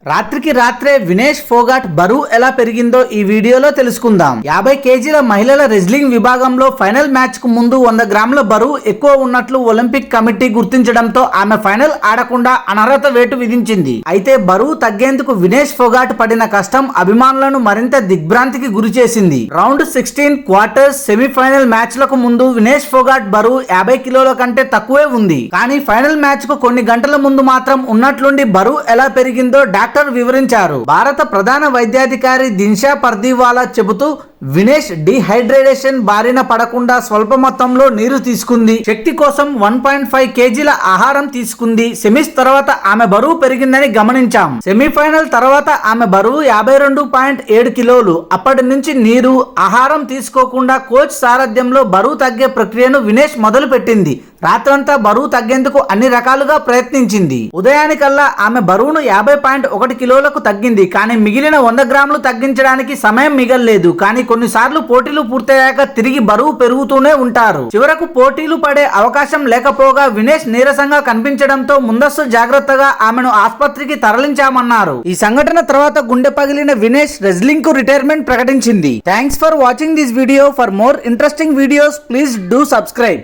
రాత్రికి రాత్రే వినేష్ ఫోగాట్ బరువు ఎలా పెరిగిందో ఈ వీడియోలో తెలుసుకుందాం. 50 కేజీల మహిళల రెజ్లింగ్ విభాగంలో ఫైనల్ మ్యాచ్ కు ముందు 100 గ్రాముల బరువు ఎక్కువ ఉన్నట్లు ఒలింపిక్ కమిటీ గుర్తించడంతో ఆమె ఫైనల్ ఆడకుండా అనర్హత వేటు విధించింది. అయితే బరువు తగ్గేందుకు వినేష్ ఫోగాట్ పడిన కష్టం అభిమానులను మరింత దిగ్భ్రాంతికి గురి చేసింది. రౌండ్ 16 క్వార్టర్స్ సెమీఫైనల్ మ్యాచ్ లకు ముందు వినేష్ ఫోగాట్ బరువు 50 కిలోల కంటే తక్కువే ఉంది. కానీ ఫైనల్ మ్యాచ్ కు కొన్ని గంటల ముందు మాత్రం ఉన్నట్లుండి బరువు ఎలా పెరిగిందో డాక్టర్ వివరించారు. భారత ప్రధాన వైద్యాధికారి దిన్షా పర్దీవాలా చెబుతూ వినేష్ డిహైడ్రేషన్ బారిన పడకుండా స్వల్ప మొత్తంలో నీరు తీసుకుంది. శక్తి కోసం 1.5 కేజీల ఆహారం తీసుకుంది. సెమీస్ తర్వాత ఆమె బరువు పెరిగిందని గమనించాం. సెమీఫైనల్ తర్వాత ఆమె బరువు 52.7 కిలోలు. అప్పటి నుంచి నీరు ఆహారం తీసుకోకుండా కోచ్ సారథ్యంలో బరువు తగ్గే ప్రక్రియను వినేష్ మొదలు పెట్టింది. రాత్రంతా బరువు తగ్గేందుకు అన్ని రకాలుగా ప్రయత్నించింది. ఉదయానికల్లా ఆమె బరువును 50.1 కిలోలకు తగ్గింది. కానీ మిగిలిన 100 గ్రాములు తగ్గించడానికి సమయం మిగల్లేదు. కానీ కొన్నిసార్లు పోటీలు పూర్తయ్యాక తిరిగి బరువు పెరుగుతూనే ఉంటారు. చివరకు పోటీలు పడే అవకాశం లేకపోగా వినేష్ నీరసంగా కనిపించడంతో ముందస్తు జాగ్రత్తగా ఆమెను ఆసుపత్రికి తరలించామన్నారు. ఈ సంఘటన తర్వాత గుండె పగిలిన వినేష్ రెజ్లింగ్ కు రిటైర్మెంట్ ప్రకటించింది. Thanks for watching this video. For more interesting videos please do subscribe.